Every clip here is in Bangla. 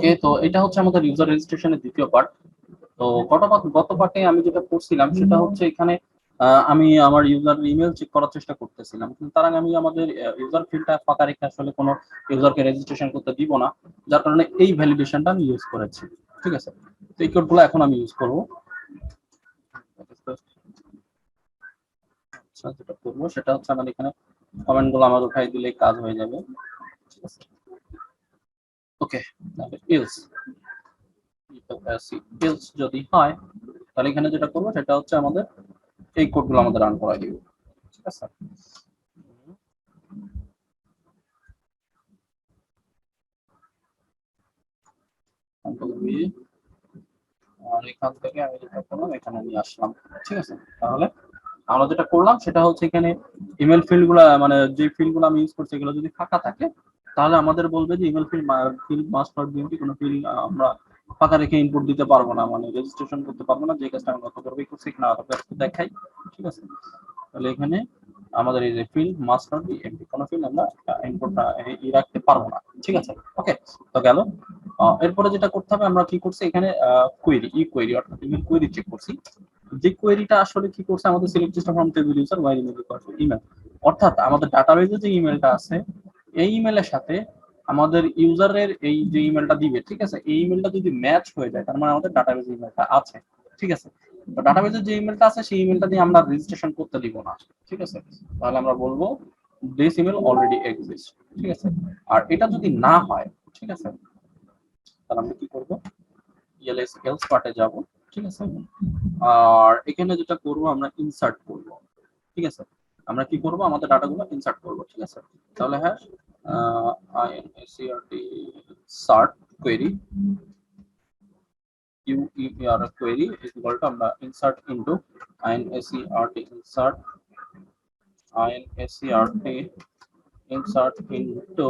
ওকে, তো এটা হচ্ছে আমাদের ইউজার রেজিস্ট্রেশনের দ্বিতীয় পার্ট। তো গত পার্টে আমি যেটা করছিলাম সেটা হচ্ছে এখানে আমি আমার ইউজার ইমেল চেক করার চেষ্টা করতেছিলাম, কিন্তু তার আগে আমি আমাদের ইউজার ফিল্ডটা ফাঁকা রেখে আসলে কোনো ইউজারকে রেজিস্ট্রেশন করতে দিব না, যার কারণে এই ভ্যালিডেশনটা আমি ইউজ করেছি। ঠিক আছে, তো এই কোডগুলো এখন আমি ইউজ করবো। আচ্ছা, যেটা করবো সেটা হচ্ছে আমার এখানে কমেন্টগুলো আমার উঠাই দিলে কাজ হয়ে যাবে। ঠিক আছে, ওকে, তাহলে ইলস ইলস যদি হয় তাহলে এখানে যেটা করবো সেটা হচ্ছে আমাদের এই কোডগুলো আমাদের রান করা দিব। ঠিক আছে, আর এখান থেকে আমি যেটা করলাম এখানে নিয়ে আসলাম। ঠিক আছে, তাহলে আমরা যেটা করলাম সেটা হচ্ছে এখানে ইমেল ফিল্ডগুলো, মানে যে ফিল্ডগুলো আমি ইউজ করছি এগুলো যদি ফাঁকা থাকে তাহলে আমাদের বলবে যে email field must not be empty, কোনো ফিল্ড আমরা ফাঁকা রেখে ইনপুট দিতে পারবো না, মানে রেজিস্ট্রেশন করতে পারবো না, যে কাজটা আমি গত করবো করছি না দেখাই। ঠিক আছে, তাহলে এখানে আমাদের এই যে field must not be empty, কোনো ফিল্ড আমরা ইনপুট রাখতে পারবো না। ঠিক আছে, ওকে, তো গেল। এরপরে যেটা করতে হবে, আমরা কি করছি এখানে কোয়েরি অর্থাৎ ইমেল কোয়েরি চেক করছি। যে কোয়েরিটা আসলে কি করছে, আমাদের select system from table user where email equal to email, অর্থাৎ আমাদের ডাটাবেজে যে ইমেলটা আছে এই ইমেলের সাথে আমাদের ইউজারের এই যে ইমেলটা দিবে, ঠিক আছে, এই ইমেলটা যদি ম্যাচ হয়ে যায় তার মানে আমাদের ডাটাবেজে ইমেলটা আছে। ঠিক আছে, তো ডাটাবেজে যে ইমেলটা আছে সেই ইমেলটা দিয়ে আমরা রেজিস্ট্রেশন করতে দিব না। ঠিক আছে, তাহলে আমরা বলবো দিস ইমেল অলরেডি এক্সিস্ট। ঠিক আছে, আর এটা যদি না হয়, ঠিক আছে, তাহলে আমরা কি করব, এলএস এলস পার্টে যাব। ঠিক আছে, আর এখানে যেটা করব আমরা ইনসার্ট করব। ঠিক আছে, আমরা কি করব, আমাদের ডাটাগুলো ইনসার্ট করব। ঠিক আছে, তাহলে হ্যাঁ insert query query is equal to আমরা insert into insert into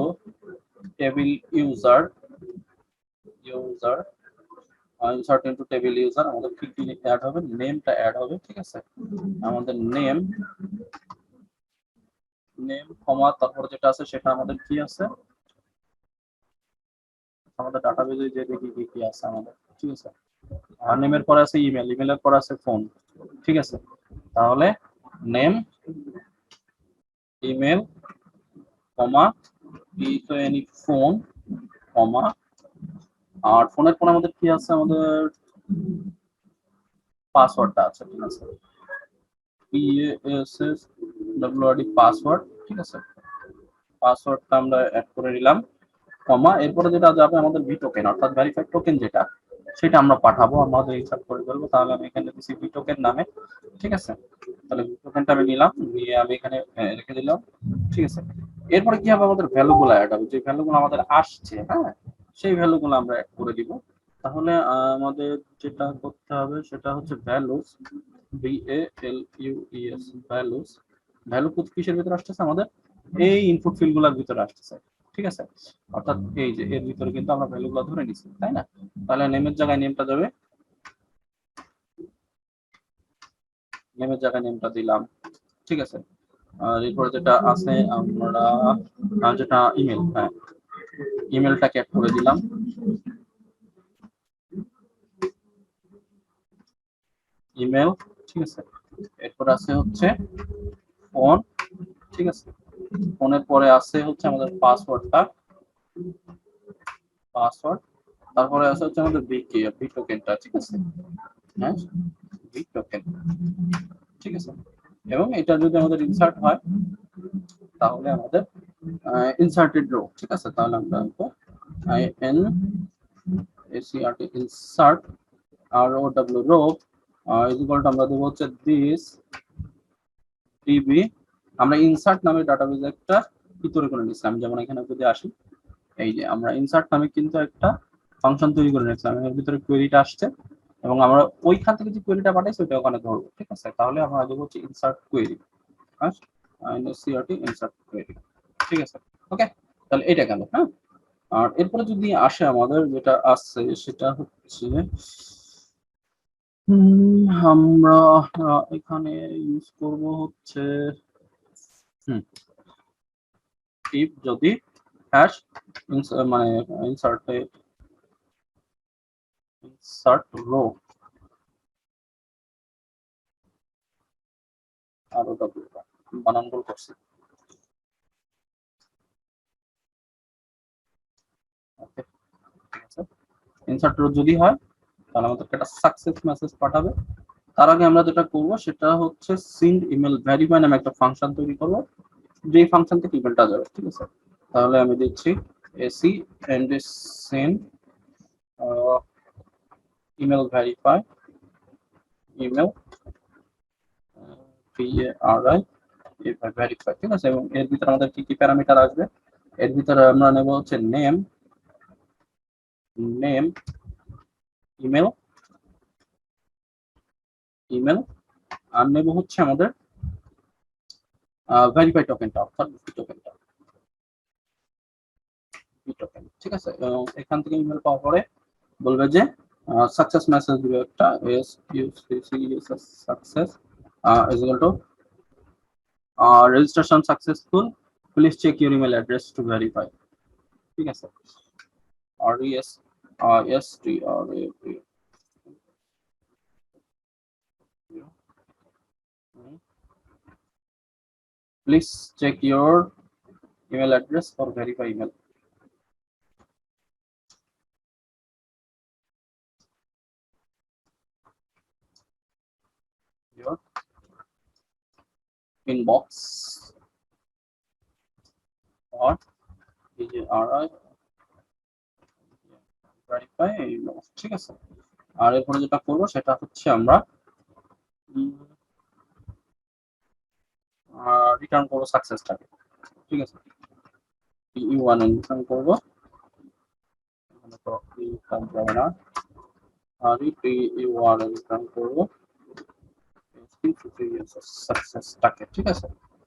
table user insert into table user, আমাদের কি অ্যাড হবে, নেমটা অ্যাড হবে। ঠিক আছে, আমাদের নেম কমা তারপর যেটা আছে সেটা আমাদের কি আছে, আমাদের ডাটাবেজে যে দেখি কি কি আছে আমাদের। ঠিক আছে, আর নেমের পরে আছে ইমেল, ইমেলের পরে আছে ফোন। ঠিক আছে, তাহলে নেম ইমেল কমা ফোন কমা, আর ফোনের পরে আমাদের কি আছে, আমাদের পাসওয়ার্ডটা আছে। ঠিক আছে, PASSWRD পাসওয়ার্ড। ঠিক আছে, পাসওয়ার্ডটা আমরা অ্যাড করে নিলাম কমা, এরপরে যেটা যাবে আমাদের ভি টোকেন অর্থাৎ ভেরিফাইড টোকেন যেটা, সেটা আমরা পাঠাবো, আমাদের ইনসার্ট করে ফেলবো। তাহলে আমি এখানে দিচ্ছি ভি টোকেন নামে। ঠিক আছে, তাহলে ভি টোকেনটা আমি নিলাম, নিয়ে আমি এখানে রেখে দিলাম। ঠিক আছে, এরপরে কি হবে, আমাদের ভ্যালুগুলো অ্যাড হবে, যে ভ্যালুগুলো আমাদের আসছে, হ্যাঁ, সেই ভ্যালুগুলো আমরা অ্যাড করে দিব। তাহলে আমাদের যেটা করতে হবে সেটা হচ্ছে ভ্যালুস, VALUES ভ্যালুস, ভ্যালু কিসের ভিতরে আসতেছে, আমাদের এই ইনপুট ফিল্ডগুলোর ভিতরে আসতেছে। ঠিক আছে, অর্থাৎ এই যে এর ভিতরে কিন্তু আমরা ভ্যালুগুলো ধরে নিছি, তাই না? তাহলে নেমের জায়গায় নেমটা যাবে, নেমের জায়গায় নেমটা দিলাম। ঠিক আছে, আর এরপরে যেটা আছে আমরা যেটা ইমেল, হ্যাঁ, ইমেলটাকে অ্যাড করে দিলাম। ইমেল, ঠিক আছে, এরপর আছে হচ্ছে ফোন। ঠিক আছে, ফোনের পরে আছে হচ্ছে আমাদের পাসওয়ার্ডটা, পাসওয়ার্ড, তারপরে আছে হচ্ছে আমাদের ভি টোকেনটা। ঠিক আছে, হ্যাঁ, ভি টোকেন। ঠিক আছে, এবং এটা যদি আমাদের ইনসার্ট হয় তাহলে আমাদের ইনসার্টেড রো। ঠিক আছে, তাহলে আমরা ইনসার্ট রো আমরা দেবো হচ্ছে দিস ডিবি, আমরা ইনসার্ট নামে ডাটাবেজ একটা কি তৈরি করে নিচ্ছিলাম, যেমন এখানে যদি আসি, এই যে আমরা ইনসার্ট নামে কিন্তু একটা ফাংশন তৈরি করে নিচ্ছিলাম, এর ভিতরে কোয়েরিটা আসছে এবং আমরা ওইখান থেকে যে কোয়েরিটা পাঠাইছি ওইটা ওখানে ধরবো। ঠিক আছে, তাহলে আমরা দেবো হচ্ছে ইনসার্ট কোয়েরি, ইনসার্ট কোয়েরি। ঠিক আছে, ওকে, তাহলে এটা গেল। হ্যাঁ, আর এরপরে যদি আসে আমাদের যেটা আছে সেটা হচ্ছে আমরা এখানে ইউজ করব হচ্ছে ইফ যদি হ্যাশ মানে ইনসার্টে ইনসার্ট রো আর ডব্লিউ বানান ভুল করছি। ওকে, ঠিক আছে। ইনসার্ট রো যদি হয় তাহলে আমাদেরকে একটা সাকসেস মেসেজ পাঠাবে। তার আগে আমরা যেটা করব সেটা হচ্ছে সেন্ড ইমেল ভেরিফাই নামে একটা ফাংশন তৈরি করব, যে ফাংশন থেকে ইমেলটা যাবে। ঠিক আছে, তাহলে আমি দিচ্ছি AC and send email verify email VARI verify. ঠিক আছে, এবং এর ভিতরে আমাদের কি কি প্যারামিটার আসবে, এর ভিতরে আমরা নেব হচ্ছে নেম, নেম ইমেল, ইমেল আর নেব হচ্ছে আমাদের ভেরিফাই টোকেনটা, অর্থাৎ টোকেনটা, টোকেন। ঠিক আছে, এবং এখান থেকে ইমেল পাওয়ার পরে বলবে যে সাকসেস মেসেজ দিবে একটা, S U C C success is equal to registration successful, please check your email address to verify. ঠিক আছে, আর S S T R A please check your email address for verify email. Your inbox or VARI verify email. ঠিক আছে, আর এরপরে যেটা করবো সেটা হচ্ছে আমরা রিটার্ন করবো সাকসেসটাকে। ঠিক আছে, ইউ1 রিটার্ন করবো, এখানে তো কাজ যাবে না, আর ইউ1 রিটার্ন করবো সাকসেসটাকে। ঠিক আছে,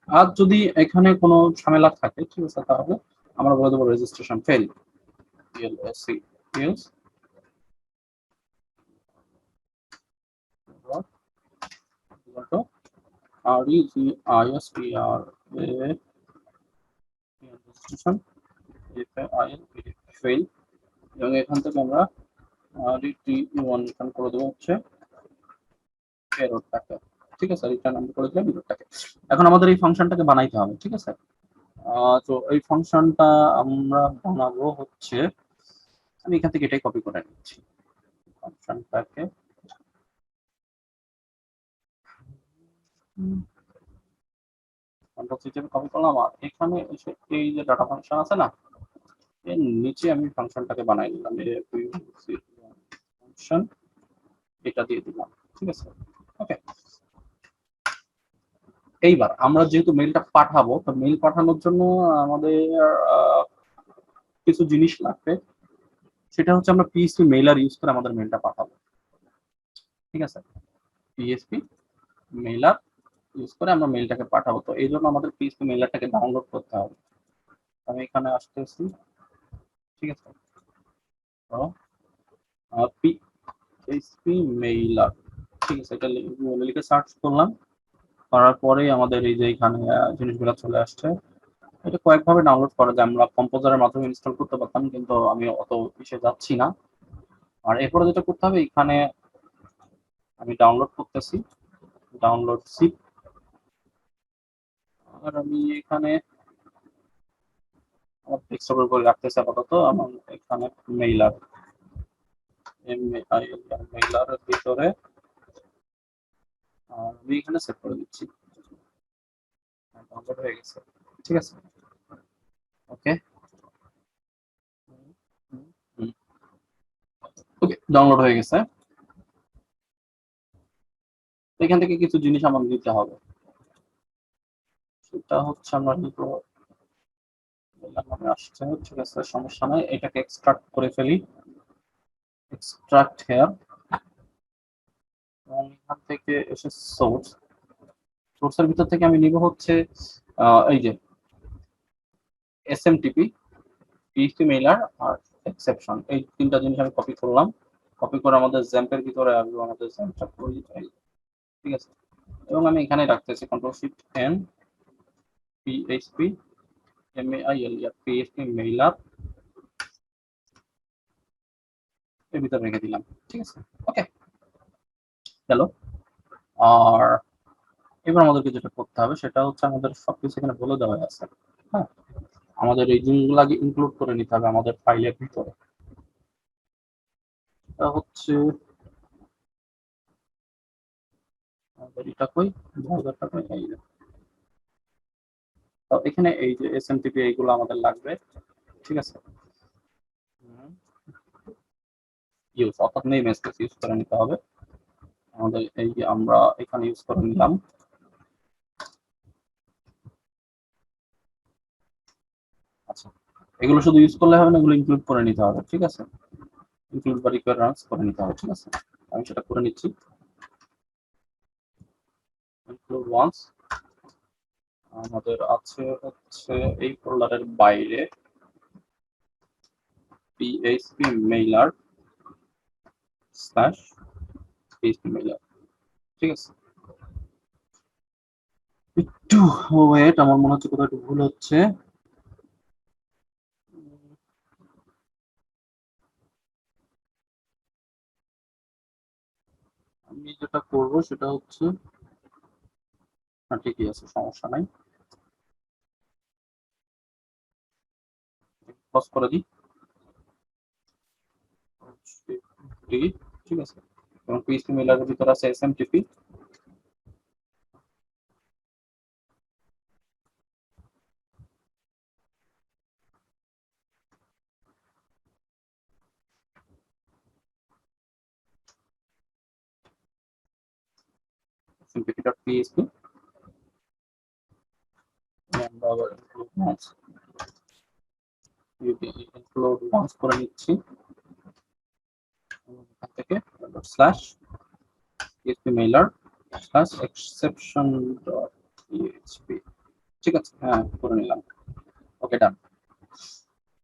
আর যদি এখানে কোনো ঝামেলা থাকে, ঠিক আছে, তাহলে আমরা বলে দেবো registration fail, LSC fails registration fail, এবং এখান থেকে আমরা রিটার্ন করে দেবো হচ্ছে এররটাকে। ঠিক আছে, রিটার্ন আমরা করে দিলাম এররটাকে। এখন আমাদের এই ফাংশনটাকে বানাইতে হবে। ঠিক আছে, তো এই ফাংশনটা আমরা বানাবো হচ্ছে, আমি এখান থেকে এটাই কপি করে নিচ্ছি ফাংশনটাকে। কপি করলাম, আর এখানে এসে এই যে ডাটা ফাংশন আছে না, এর নিচে আমি ফাংশনটাকে বানাই নিলাম, ফাংশন এটা দিয়ে দিলাম। ঠিক আছে, ওকে। এইবার আমরা যেহেতু মেইলটা পাঠাবো, তো মেইল পাঠানোর জন্য আমাদের আহ, কিছু জিনিস লাগবে। সেটা হচ্ছে আমরা পিএইচপি মেইলার ইউজ করে আমাদের মেইলটা পাঠাবো। ঠিক আছে, পিএইচপি মেইলার ইউজ করে আমরা মেইলটাকে পাঠাবো। তো এই জন্য আমাদের পিএইচপি মেইলারটাকে ডাউনলোড করতে হবে। আমি এখানে আসতেছি। ঠিক আছে, তো পিএইচপি মেইলার, ঠিক আছে, এটা লিখে সার্চ করলাম, করার পরেই আমাদের এই যে এখানে জিনিসগুলো চলে আসছে। এটা কয়েকভাবে ডাউনলোড করা যায়, আমরা কম্পোজারের মাধ্যমে ইনস্টল করতে পারতাম, কিন্তু আমি অত ইসে যাচ্ছি না। আর এরপরে যেটা করতে হবে, এখানে আমি ডাউনলোড করতেছি, ডাউনলোড সিপ, আর আমি এখানে আমার ডেস্কটপের উপরে রাখতেছি আপাতত। আমার এখানে মেইলার, মেইলারের ভিতরে আমি এখানে সেট করে দিচ্ছি, ডাউনলোড হয়ে গেছে। ঠিক আছে, ওকে, ওকে, ডাউনলোড হয়ে গেছে। এখান থেকে কিছু জিনিস আমাদের দিতে হবে, সেটা হচ্ছে আমরা নিব, আসছে। ঠিক আছে, সমস্যা নাই, এটাকে এক্সট্রাক্ট করে ফেলি, এক্সট্রাক্ট হেয়ার, এবং এখান থেকে এসে সোর্স, সোর্সের ভিতর থেকে আমি নিব হচ্ছে এই যে এসএমটিপি, পিএইচপি মেইলার আর এক্সেপশন, এই তিনটা জিনিস আমি কপি করলাম। কপি করে আমাদের জ্যাম্পের ভিতরে আসবো, আমাদের জ্যাম্পটা করে। ঠিক আছে, এবং আমি এখানে রাখতেছি control shift N, PHP M A I L PHP mailer, এর ভিতরে রেখে দিলাম, ঠিক আছে। ওকে, গেল। আর এবার আমাদেরকে যেটা করতে হবে সেটা হচ্ছে আমাদের সবকিছু এখানে বলে দেওয়া আছে। হ্যাঁ, আমাদের এই জিনিসগুলোকে ইনক্লুড করে নিতে হবে আমাদের ফাইলের ভিতরে। এটা হচ্ছে আমাদের এটা কই, ব্রাউজারটা কই, এই যে। তো এখানে এই যে এসএমটিপি এইগুলো আমাদের লাগবে, ঠিক আছে। ইউজ অর্থাৎ নেম স্পেস ইউজ করে নিতে হবে আমাদের। এই যে আমরা এখানে ইউজ করে নিলাম। আচ্ছা, এগুলো শুধু ইউজ করলে হবে না, এগুলো ইনক্লুড করে নিতে হবে, ঠিক আছে। ইনক্লুড বা রিকোয়ারমেন্টস করে নিতে হবে, ঠিক আছে। আমি সেটা করে নিচ্ছি। ইনক্লুড ওয়ান্স আমাদের আছে হচ্ছে এই ফোল্ডারের বাইরে PHP mailer slash PHP mailer, ঠিক আছে। একটু ওয়েট, আমার মনে হচ্ছে কোথাও একটু ভুল হচ্ছে। আমি যেটা করব সেটা হচ্ছে, ঠিকই আছে, সমস্যা নাই। পজ করে দিই, ঠিক আছে। এবং পিএইচপি মেইলারের ভিতরে আছে এসএমটিপি। এসএমটিপি.পিএইচপি আমরা আবার ইনক্লুড ওয়ান্স করে নিচ্ছি এখান থেকে slash PHP mailer slash exception dot PHP, ঠিক আছে। হ্যাঁ, করে নিলাম। ওকে, ডান।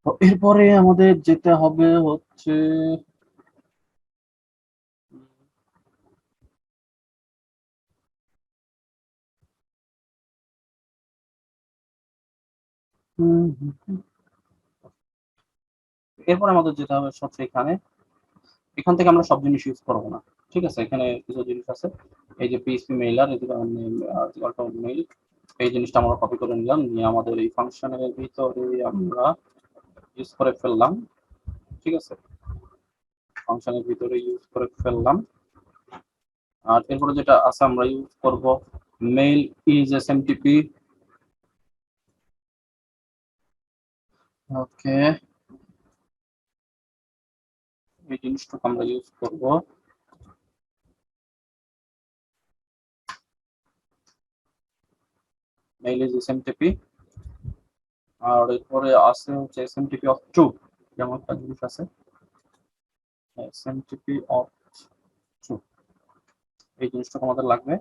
তো এরপরে আমাদের যেতে হবে হচ্ছে এরপরে আমাদের যেতে হবে হচ্ছে এখানে। এখান থেকে আমরা সব জিনিস ইউজ করবো না, ঠিক আছে। এখানে কিছু জিনিস আছে, এই যে পিএইচপি মেইলার মেইল, এই জিনিসটা আমরা কপি করে নিলাম, নিয়ে আমাদের এই ফাংশনের ভিতরে আমরা ইউজ করে ফেললাম, ঠিক আছে। ফাংশনের ভিতরে ইউজ করে ফেললাম। আর এরপরে যেটা আছে আমরা ইউজ করব মেইল ইজ এসএমটিপি। ওকে, এই জিনিসটাকে আমরা ইউজ করব। Mail is SMTP. আর এরপরে আছে হচ্ছে এসএমটিপি অফ ট্রু, যেমন একটা জিনিস আছে এসএমটিপি অফ ট্রু, এই জিনিসটা আমাদের লাগবে।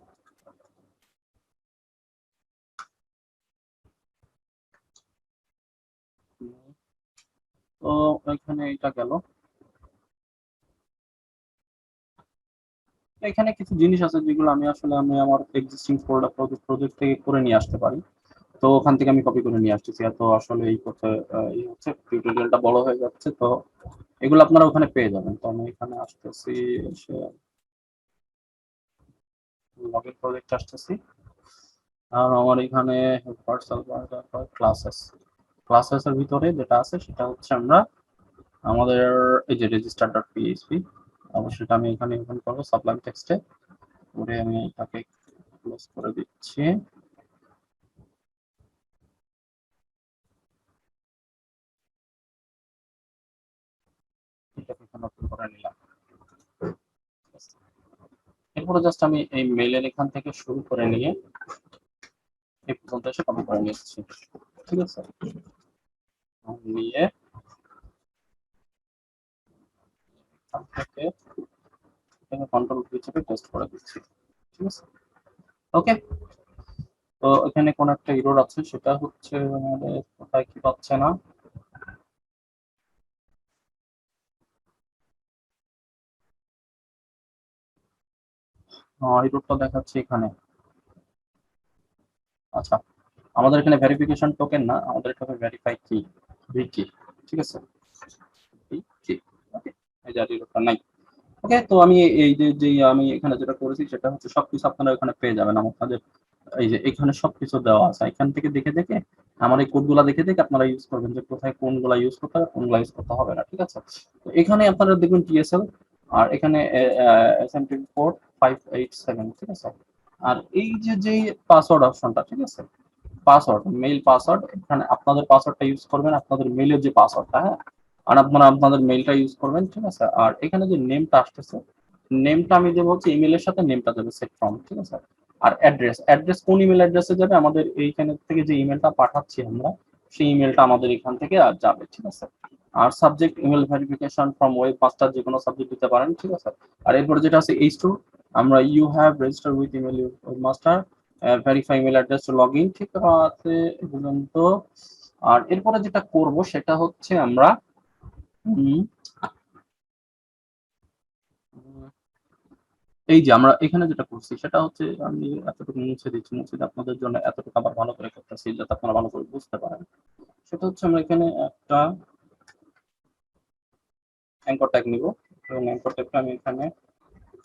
তো এখানে এটা গেল। এখানে কিছু জিনিস আছে যেগুলো আমি আসলে আমার এক্সিস্টিং ফোল্ডার প্রজেক্ট থেকে করে নিয়ে আসতে পারি। তো ওখান থেকে আমি কপি করে নিয়ে আসতেছি। তো আসলে এই করতে এই হচ্ছে টিউটোরিয়ালটা বড় হয়ে যাচ্ছে, তো এগুলো আপনারা ওখানে পেয়ে যাবেন। তো আমি এখানে আসতেছি, এসে লগইন প্রজেক্ট আসতেছি। আর আমার এখানে ক্লাসেস, ক্লাসেসের ভিতরে যেটা আছে সেটা হচ্ছে আমরা আমাদের এই যে রেজিস্টার ডট পিএইচপি, অবশ্যই আমি এখানে ওপেন করবো সাবলাইম টেক্সটে করে। আমি এটাকে ক্লোজ করে দিচ্ছি। এটাকে এখানে ওপেন করে নিলাম। এরপরে জাস্ট আমি এই মেইলের এখান থেকে শুরু করে নিয়ে এই পর্যন্ত এসে কপি করে নিচ্ছি, ঠিক আছে। নিয়ে এখান থেকে কন্ট্রোল কি চেপে টেস্ট করে দিচ্ছি, ঠিক আছে। ওকে, তো এখানে কোন একটা এরর আছে, সেটা হচ্ছে আমাদের কোথায় কি পাচ্ছে না। এররটা দেখাচ্ছে এখানে। আচ্ছা, আমাদের এখানে ভেরিফিকেশন টোকেন না, আমাদের এখানে ভেরিফাই কি, ভি কি, ঠিক আছে। ভি কি, ওকে। এই যে এররটা নাই। ওকে, তো আমি এই যে আমি এখানে যেটা করেছি সেটা হচ্ছে সবকিছু আপনারা ওখানে পেয়ে যাবেন। আমাদের এই যে এখানে সবকিছু দেওয়া আছে। এখান থেকে দেখে দেখে আমার এই কোডগুলা দেখে দেখে আপনারা ইউজ করবেন যে কোথায় কোনগুলা ইউজ করতে হবে, কোনগুলা ইউজ করতে হবে না। ঠিক আছে? তো এখানে আপনারা দেখবেন টিএসএল, আর এখানে এসএমটি পোর্ট 587। ঠিক আছে? আর এই যে পাসওয়ার্ড অপশনটা, ঠিক আছে, পাসওয়ার্ড, মেইল পাসওয়ার্ড, এখানে আপনাদের পাসওয়ার্ডটা ইউজ করবেন, আপনাদের মেইলের যে পাসওয়ার্ডটা, হ্যাঁ, আর আপনারা আপনাদের মেইলটা ইউজ করবেন। ঠিক আছে? আর এখানে যে নেমটা আসতেছে, নেমটা আমি দেবো হচ্ছে ইমেলের সাথে নেমটা দেবো সেট ফ্রম। ঠিক আছে? আর অ্যাড্রেস, অ্যাড্রেস কোন ইমেল অ্যাড্রেসে যাবে, আমাদের এইখানে থেকে যে ইমেলটা পাঠাচ্ছি আমরা, সেই ইমেলটা আমাদের এখান থেকে আর যাবে। ঠিক আছে? আর subject email verification from web master, যে কোনো সাবজেক্ট দিতে পারেন। ঠিক আছে? আর এরপরে যেটা আছে এইচ টু, আমরা you have register with email master, verify email address to log in. ঠিক আছে এ পর্যন্ত। আর এরপরে যেটা করব সেটা হচ্ছে আমরা এই যে আমরা এখানে যেটা করছি সেটা হচ্ছে আমি এতটুকু মুছে দিচ্ছি, মুছে দিয়ে আপনাদের জন্য এতটুকু আবার ভালো করে করতেছি যাতে আপনারা ভালো করে বুঝতে পারেন। সেটা হচ্ছে আমরা এখানে একটা অ্যাঙ্কর ট্যাগ নিব, এবং অ্যাঙ্কর ট্যাগটা আমি এখানে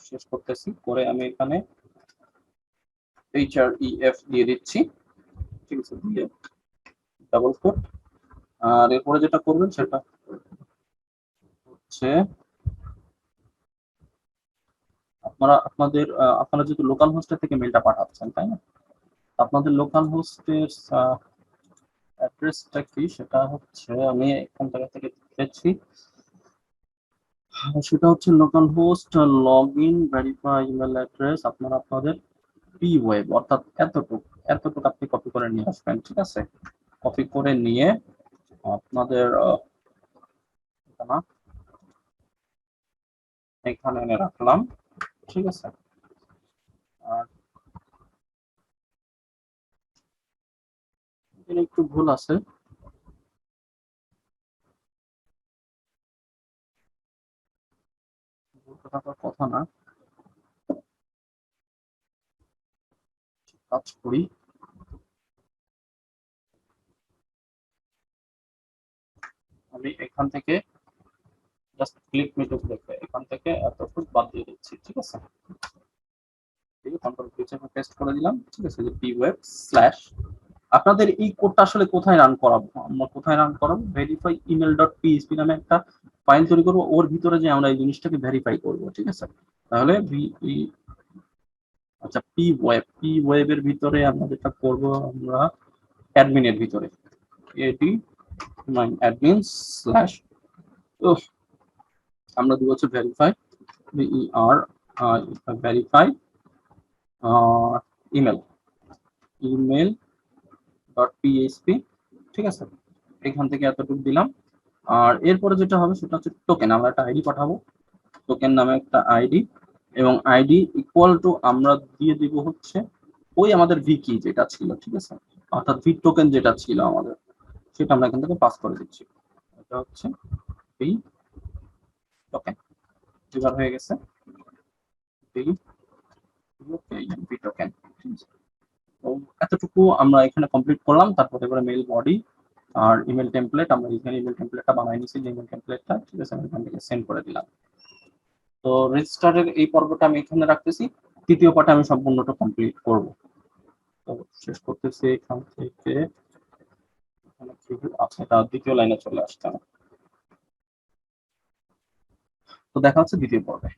শেষ করতেছি, করে আমি এখানে href দিয়ে দিচ্ছি। ঠিক আছে? দিয়ে ডাবল কোট। আর এরপরে যেটা করবেন সেটা হচ্ছে আপনারা যেহেতু লোকাল হোস্টের থেকে মেলটা পাঠাচ্ছেন, তাই না? আপনাদের লোকাল হোস্টের অ্যাড্রেসটা কি, সেটা হচ্ছে আমি এখান থেকে দেখেছি, সেটা হচ্ছে local host log in verify email address, আপনারা আপনাদের পি ওয়েব, অর্থাৎ এতটুকু আপনি কপি করে নিয়ে আসবেন। ঠিক আছে? কপি করে নিয়ে আপনাদের এখানে এনে রাখলাম। ঠিক আছে? আর এখানে একটু ভুল আছে, ভুলটা থাকার কথা না। কাজ করি, আমি এখান থেকে জাস্ট ক্লিক মিটুক দেখে এখান থেকে এতটুকু বাদ দিয়ে দিচ্ছি। ঠিক আছে? কন্ট্রোল ফিচার পেস্ট করে দিলাম। ঠিক আছে? যে পি ওয়েব স্ল্যাশ, আপনাদের এই কোডটা আসলে কোথায় রান করাবো, আমরা কোথায় রান করাবো, ভেরিফাই ইমেল ডট পিএইচপি নামে একটা ফাইল তৈরি করবো, ওর ভিতরে যে আমরা এই জিনিসটাকে ভেরিফাই করব। ঠিক আছে? তাহলে আচ্ছা, পি ওয়েব এর ভিতরে আমরা যেটা করব, আমরা অ্যাডমিনের ভিতরে এডি অ্যাডমিন স্ল্যাশ, আমরা দিব হচ্ছে ভেরিফাই আর verify email email dot PHP. ঠিক আছে? এখান থেকে এতটুকু দিলাম। আর এরপরে যেটা হবে সেটা হচ্ছে টোকেন, আমরা একটা আইডি পাঠাবো, টোকেন নামে একটা আইডি, এবং আইডি ইকুয়াল টু আমরা দিয়ে দিব হচ্ছে ওই আমাদের ভি কি যেটা ছিল। ঠিক আছে? অর্থাৎ ভি টোকেন যেটা ছিল আমাদের, সেটা আমরা এখান থেকে পাস করে দিচ্ছি। এটা হচ্ছে ভি টোকেন, এবার হয়ে গেছে ভি ভি টোকেন। তো এতটুকু আমরা এখানে কমপ্লিট করলাম। তারপরে এবারে মেইল বডি আর ইমেল টেমপ্লেট, আমরা এখানে ইমেল টেমপ্লেটটা বানাই নিছি, যে ইমেল টেমপ্লেটটা। ঠিক আছে? আমি এখান থেকে সেন্ড করে দিলাম। তো রেজিস্টারের এই পর্বটা আমি এখানে রাখতেছি, তৃতীয় পার্টে আমি সম্পূর্ণটা কমপ্লিট করব। তো শেষ করতেছি এখান থেকে, আচ্ছা এটা দ্বিতীয় লাইনে চলে আসছে। তো দেখা হচ্ছে দ্বিতীয় পর্বে।